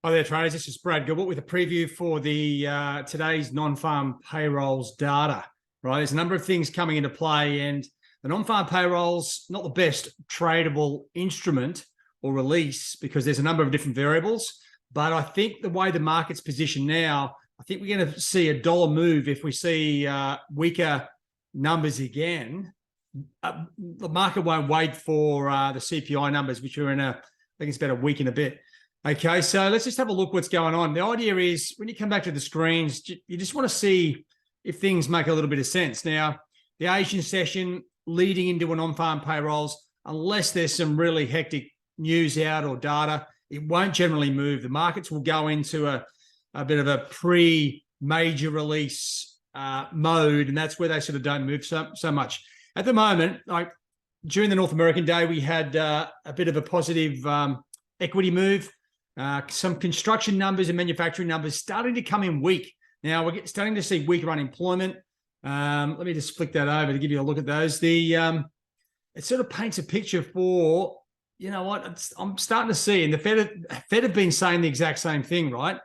Hi there, traders. This is Brad Gilbert with a preview for the today's non-farm payrolls data. Right, there's a number of things coming into play, and the non-farm payrolls not the best tradable instrument or release because there's a number of different variables. But I think the way the market's positioned now, I think we're going to see a dollar move if we see weaker numbers again. The market won't wait for the CPI numbers, which are I think it's about a week and a bit. Okay, so let's just have a look what's going on. The idea is when you come back to the screens, you just want to see if things make a little bit of sense. Now, the Asian session leading into a non-farm payrolls, unless there's some really hectic news out or data, it won't generally move. The markets will go into a bit of a pre-major release mode, and that's where they sort of don't move so much. At the moment, like during the North American day, we had a bit of a positive equity move. Some construction numbers and manufacturing numbers starting to come in weak. Now we're starting to see weaker unemployment. Let me just flick that over to give you a look at those. It sort of paints a picture for, you know what, I'm starting to see, and the Fed have been saying the exact same thing, right?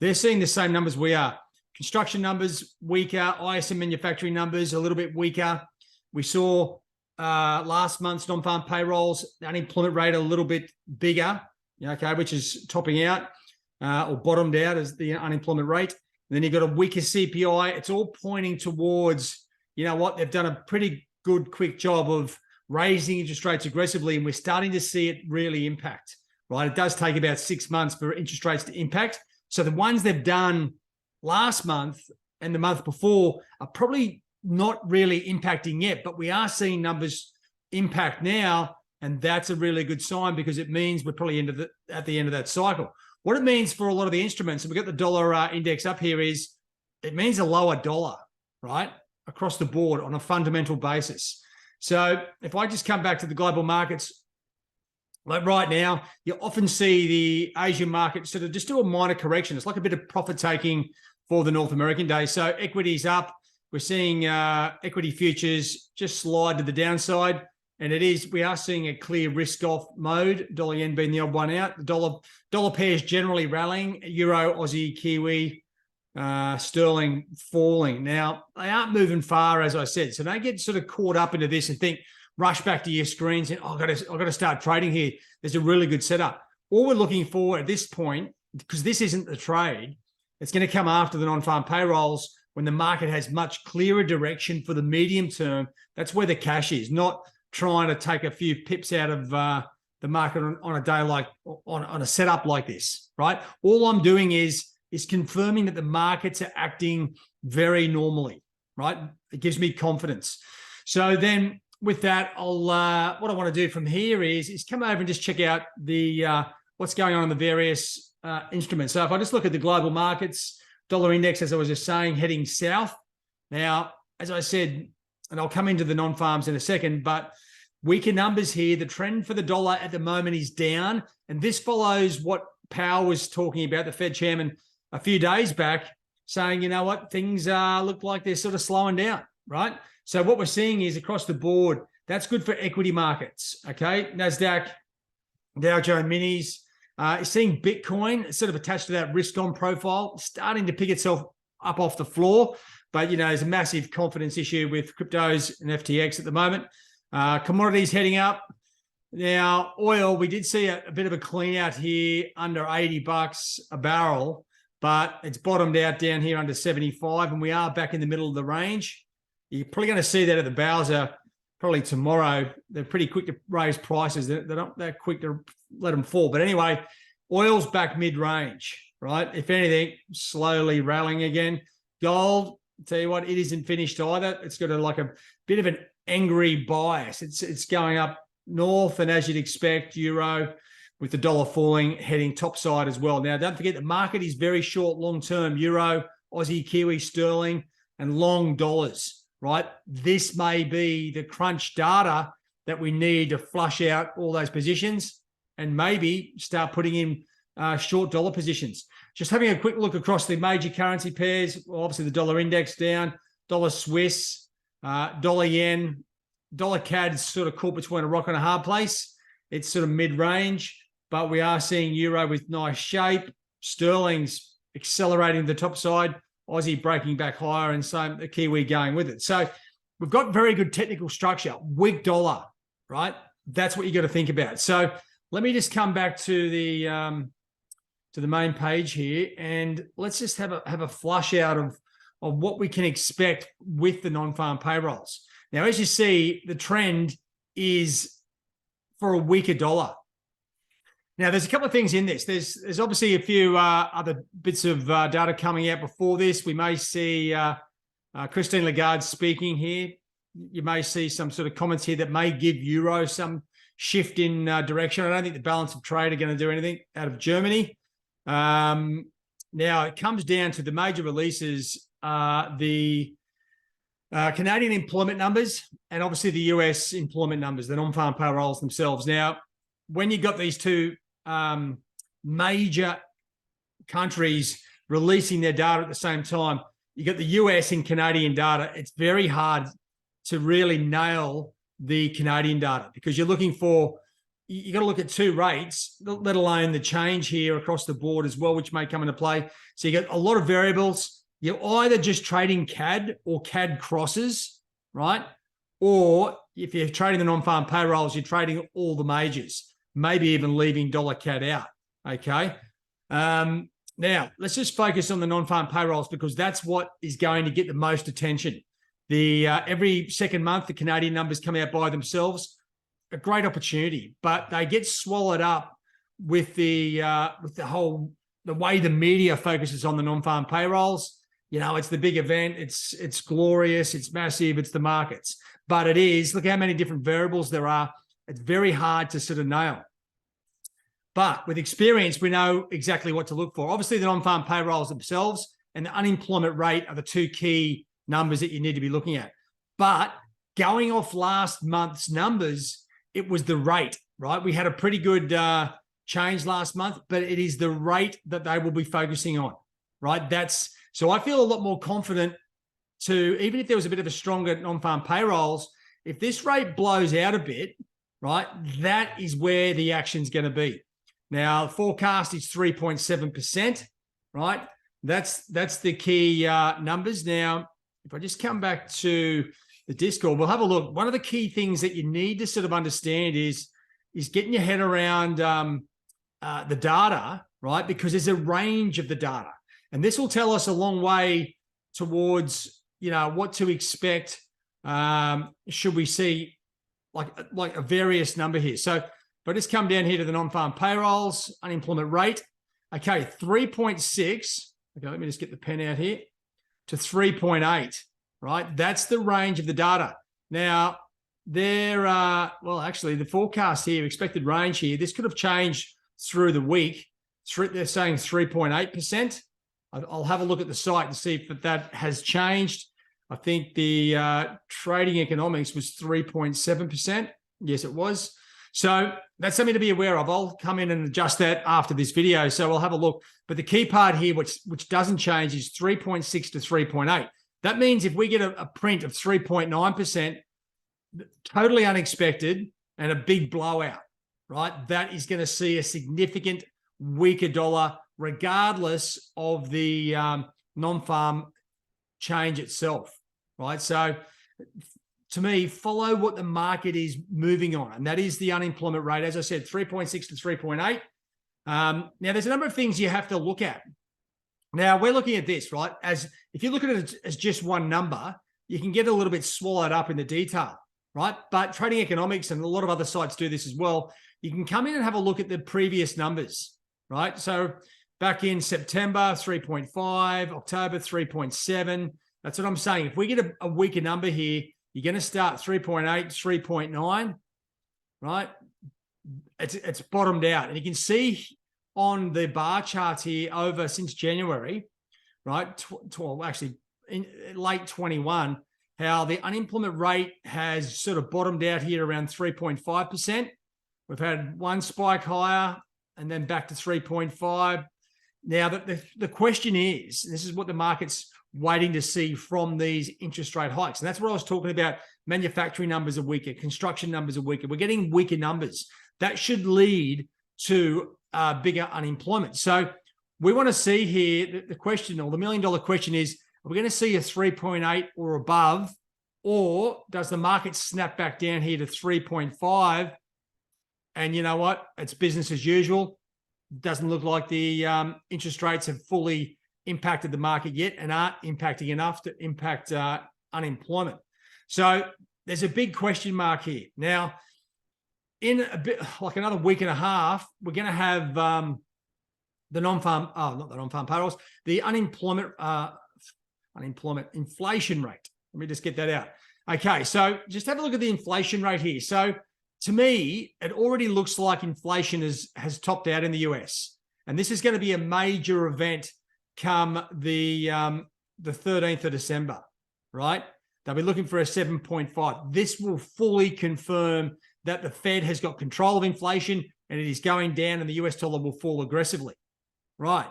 They're seeing the same numbers we are. Construction numbers weaker, ISM manufacturing numbers a little bit weaker. We saw last month's non-farm payrolls, the unemployment rate a little bit bigger. Okay, which is topping out or bottomed out as the unemployment rate. And then you've got a weaker CPI. It's all pointing towards, you know what, they've done a pretty good, quick job of raising interest rates aggressively, and we're starting to see it really impact, right? It does take about 6 months for interest rates to impact. So the ones they've done last month and the month before are probably not really impacting yet, but we are seeing numbers impact now. And that's a really good sign because it means we're probably at the end of that cycle. What it means for a lot of the instruments, and we've got the dollar index up here, is it means a lower dollar, right, across the board on a fundamental basis. So if I just come back to the global markets, like right now, you often see the Asian market sort of just do a minor correction. It's like a bit of profit taking for the North American day. So equities up. We're seeing equity futures just slide to the downside. And we are seeing a clear risk-off mode, dollar yen being the odd one out. The dollar pairs generally rallying, euro, Aussie, Kiwi, sterling falling. Now, they aren't moving far, as I said, so don't get sort of caught up into this and think, rush back to your screens and, I've got to start trading here. There's a really good setup. All we're looking for at this point, because this isn't the trade, it's going to come after the non-farm payrolls when the market has much clearer direction for the medium term. That's where the cash is, not trying to take a few pips out of the market on a day like on a setup like this, right? All I'm doing is confirming that the markets are acting very normally, right? It gives me confidence. So then with that, what I want to do from here is come over and just check out the what's going on in the various instruments. So if I just look at the global markets, dollar index, as I was just saying, heading south. Now, as I said, and I'll come into the non-farms in a second, but weaker numbers here. The trend for the dollar at the moment is down, and this follows what Powell was talking about, the Fed chairman, a few days back, saying, you know what, things look like they're sort of slowing down, right? So what we're seeing is across the board, that's good for equity markets, okay? NASDAQ, Dow Jones Minis, seeing Bitcoin sort of attached to that risk-on profile, starting to pick itself up off the floor. But, you know, there's a massive confidence issue with cryptos and FTX at the moment. Commodities heading up. Now, oil, we did see a bit of a clean out here under $80 a barrel, but it's bottomed out down here under 75, and we are back in the middle of the range. You're probably going to see that at the Bowser probably tomorrow. They're pretty quick to raise prices. They're not that quick to let them fall. But anyway, oil's back mid-range, right? If anything, slowly rallying again. Gold, tell you what, it isn't finished either. It's got a bit of an angry bias. It's going up north, and as you'd expect, euro with the dollar falling, heading topside as well. Now, don't forget the market is very short long-term, euro, Aussie, Kiwi, sterling, and long dollars, right? This may be the crunch data that we need to flush out all those positions and maybe start putting in short dollar positions. Just having a quick look across the major currency pairs, well, obviously the dollar index down, dollar Swiss, dollar yen, dollar CAD is sort of caught between a rock and a hard place. It's sort of mid-range, but we are seeing euro with nice shape. sterling's accelerating the top side, Aussie breaking back higher, and so the Kiwi going with it. So we've got very good technical structure. Weak dollar, right? That's what you got to think about. So let me just come back to the main page here, and let's just have a flush out of what we can expect with the non-farm payrolls. Now, as you see, the trend is for a weaker dollar. Now, there's a couple of things in this. There's obviously a few other bits of data coming out before this. We may see Christine Lagarde speaking here. You may see some sort of comments here that may give euro some shift in direction. I don't think the balance of trade are going to do anything out of Germany. Now, it comes down to the major releases, the Canadian employment numbers, and obviously the US employment numbers, the non-farm payrolls themselves. Now, when you got these two major countries releasing their data at the same time, you got the US and Canadian data. It's very hard to really nail the Canadian data because you're looking for, you got to look at two rates, let alone the change here across the board as well, which may come into play. So you got a lot of variables. You're either just trading CAD or CAD crosses, right? Or if you're trading the non-farm payrolls, you're trading all the majors, maybe even leaving dollar CAD out, okay? Now, let's just focus on the non-farm payrolls because that's what is going to get the most attention. Every second month, the Canadian numbers come out by themselves, a great opportunity, but they get swallowed up with the way the media focuses on the non-farm payrolls. You know, it's the big event, it's glorious, it's massive, it's the markets. But it is, look how many different variables there are. It's very hard to sort of nail. But with experience, we know exactly what to look for. Obviously, the non-farm payrolls themselves and the unemployment rate are the two key numbers that you need to be looking at. But going off last month's numbers, it was the rate, right? We had a pretty good change last month, but it is the rate that they will be focusing on, right? So I feel a lot more confident to, even if there was a bit of a stronger non-farm payrolls, if this rate blows out a bit, right, that is where the action's going to be. Now, the forecast is 3.7%, right? That's the key numbers. Now, if I just come back to the Discord, we'll have a look. One of the key things that you need to sort of understand is getting your head around the data, right? Because there's a range of the data. And this will tell us a long way towards, you know, what to expect should we see like a various number here. So if I just come down here to the non-farm payrolls, unemployment rate, okay, 3.6. Okay, let me just get the pen out here to 3.8, right? That's the range of the data. Now, well, actually, the forecast here, expected range here, this could have changed through the week. They're saying 3.8%. I'll have a look at the site and see if that has changed. I think the trading economics was 3.7%. Yes, it was. So that's something to be aware of. I'll come in and adjust that after this video. So we'll have a look. But the key part here, which doesn't change, is 3.6 to 3.8. That means if we get a print of 3.9%, totally unexpected and a big blowout, right? That is going to see a significant weaker dollar regardless of the non-farm change itself, right? So to me, follow what the market is moving on, and that is the unemployment rate. As I said, 3.6 to 3.8. Now, there's a number of things you have to look at. Now, we're looking at this, right? As if you look at it as just one number, you can get a little bit swallowed up in the detail, right? But Trading Economics and a lot of other sites do this as well. You can come in and have a look at the previous numbers, right? So back in September, 3.5, October, 3.7. That's what I'm saying. If we get a weaker number here, you're going to start 3.8, 3.9, right? It's bottomed out. And you can see on the bar charts here over since January, right? Actually, in late 21, how the unemployment rate has sort of bottomed out here around 3.5%. We've had one spike higher and then back to 3.5. Now, the question is, this is what the market's waiting to see from these interest rate hikes. And that's what I was talking about. Manufacturing numbers are weaker. Construction numbers are weaker. We're getting weaker numbers. That should lead to bigger unemployment. So we want to see here, the question, or the $1 million question is, are we going to see a 3.8 or above, or does the market snap back down here to 3.5? And you know what? It's business as usual. Doesn't look like the interest rates have fully impacted the market yet and aren't impacting enough to impact unemployment. So there's a big question mark here. Now, in a bit like another week and a half, we're going to have the non-farm, not the non-farm payrolls, the unemployment inflation rate. Let me just get that out. Okay, so just have a look at the inflation rate here. So to me, it already looks like inflation has topped out in the US. And this is going to be a major event come the 13th of December, right? They'll be looking for a 7.5. This will fully confirm that the Fed has got control of inflation and it is going down and the US dollar will fall aggressively, right?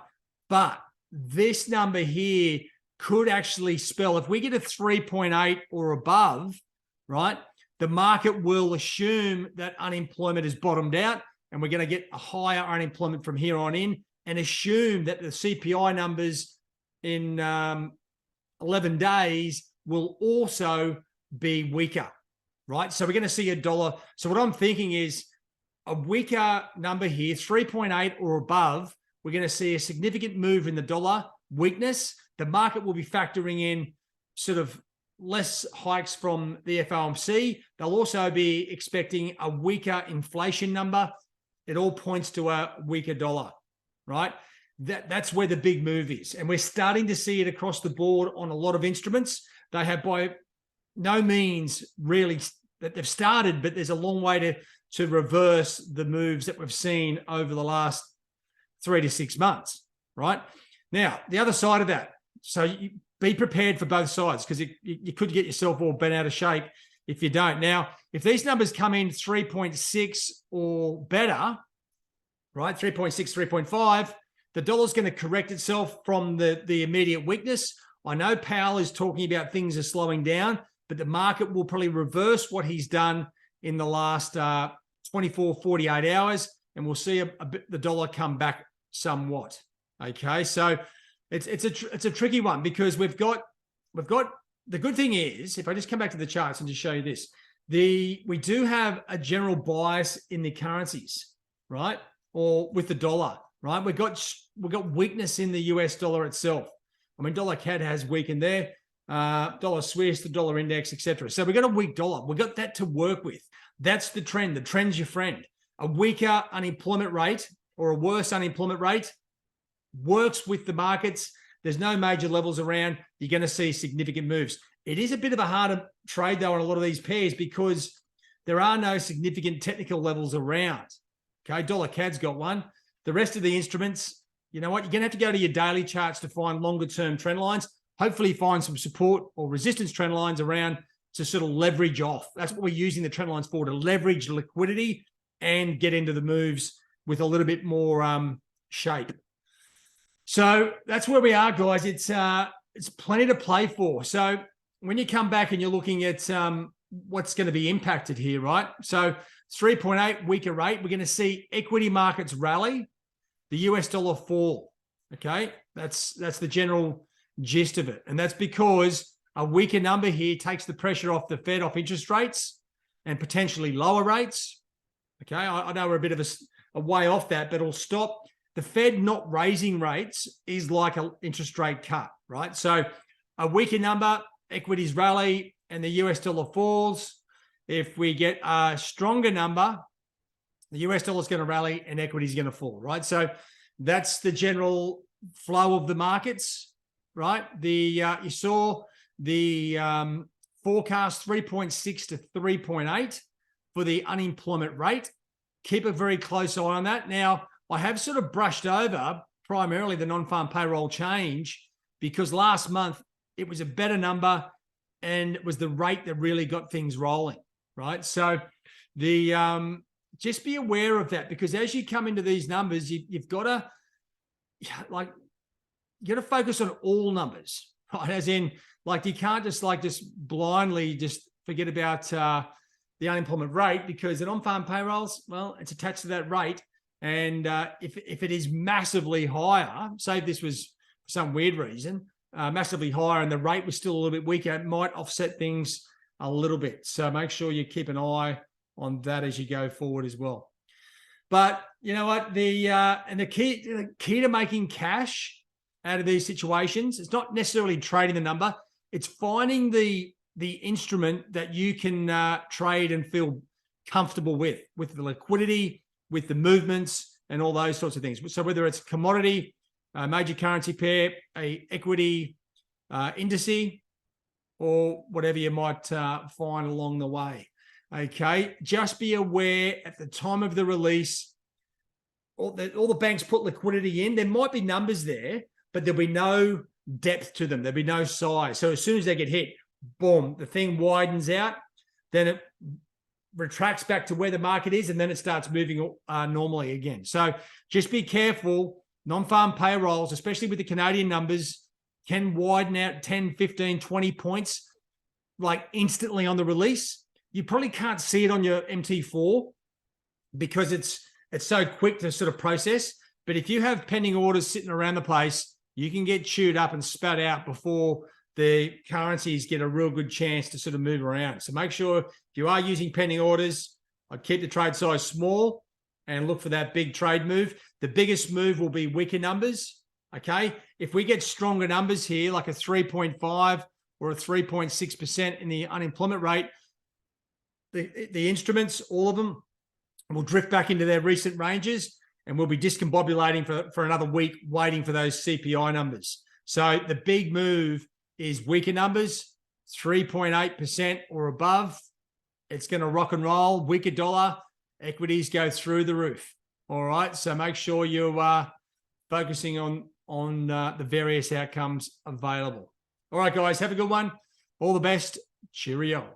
But this number here could actually spell, if we get a 3.8 or above, right, the market will assume that unemployment is bottomed out and we're going to get a higher unemployment from here on in, and assume that the CPI numbers in 11 days will also be weaker, right? So we're going to see a dollar. So what I'm thinking is a weaker number here, 3.8 or above, we're going to see a significant move in the dollar weakness. The market will be factoring in sort of less hikes from the FOMC. They'll also be expecting a weaker inflation number. It all points to a weaker dollar, right? That's where the big move is. And we're starting to see it across the board on a lot of instruments. They have by no means really that they've started, but there's a long way to reverse the moves that we've seen over the last 3 to 6 months, right? Now, the other side of that, so you be prepared for both sides, because you could get yourself all bent out of shape if you don't. Now, if these numbers come in 3.6 or better, right, 3.6, 3.5, the dollar's going to correct itself from the immediate weakness. I know Powell is talking about things are slowing down, but the market will probably reverse what he's done in the last 24, 48 hours, and we'll see the dollar come back somewhat. Okay, so it's a tricky one, because we've got the good thing is, if I just come back to the charts and just show you this, we do have a general bias in the currencies, right? Or with the dollar, right? We've got weakness in the US dollar itself. I mean, dollar CAD has weakened there, dollar Swiss, the dollar index, etc. So we've got a weak dollar. We've got that to work with. That's the trend. The trend's your friend. A weaker unemployment rate or a worse unemployment rate works with the markets. There's no major levels around. You're going to see significant moves. It is a bit of a harder trade, though, on a lot of these pairs, because there are no significant technical levels around. Okay, dollar CAD's got one. The rest of the instruments, you know what? You're going to have to go to your daily charts to find longer-term trend lines. Hopefully find some support or resistance trend lines around to sort of leverage off. That's what we're using the trend lines for, to leverage liquidity and get into the moves with a little bit more shape. So that's where we are, guys. It's plenty to play for. So when you come back and you're looking at what's going to be impacted here, right? So 3.8 weaker rate, we're going to see equity markets rally, the US dollar fall. Okay, that's the general gist of it, and that's because a weaker number here takes the pressure off the Fed, off interest rates, and potentially lower rates. Okay, I know we're a bit of a way off that, but it'll stop. The Fed not raising rates is like an interest rate cut, right? So a weaker number, equities rally, and the US dollar falls. If we get a stronger number, the US dollar is going to rally and equity is going to fall, right? So that's the general flow of the markets, right? You saw the forecast 3.6 to 3.8 for the unemployment rate. Keep a very close eye on that. Now, I have sort of brushed over primarily the non-farm payroll change, because last month it was a better number and it was the rate that really got things rolling, right? So just be aware of that, because as you come into these numbers, you've got to focus on all numbers, right? As in, like, you can't just blindly just forget about the unemployment rate, because the non-farm payrolls, well, it's attached to that rate. And if it is massively higher, say if this was for some weird reason, massively higher and the rate was still a little bit weaker, it might offset things a little bit. So make sure you keep an eye on that as you go forward as well. But you know what? The key to making cash out of these situations, it's not necessarily trading the number. It's finding the instrument that you can trade and feel comfortable with the liquidity, with the movements, and all those sorts of things. So whether it's commodity, a major currency pair, a equity indice, or whatever you might find along the way. Okay, just be aware at the time of the release, all the banks put liquidity in. There might be numbers there, but there'll be no depth to them. There'll be no size. So as soon as they get hit, boom, the thing widens out. Then it retracts back to where the market is, and then it starts moving normally again. So just be careful. Non-farm payrolls, especially with the Canadian numbers, can widen out 10, 15, 20 points like instantly on the release. You probably can't see it on your MT4 because it's so quick to sort of process. But if you have pending orders sitting around the place, you can get chewed up and spat out before the currencies get a real good chance to sort of move around. So make sure if you are using pending orders, I'd keep the trade size small and look for that big trade move. The biggest move will be weaker numbers, okay? If we get stronger numbers here, like a 3.5 or a 3.6% in the unemployment rate, the instruments, all of them, will drift back into their recent ranges, and we'll be discombobulating for another week waiting for those CPI numbers. So the big move is weaker numbers, 3.8% or above. It's going to rock and roll. Weaker dollar, equities go through the roof. All right, so make sure you are focusing on the various outcomes available. All right, guys, have a good one. All the best. Cheerio.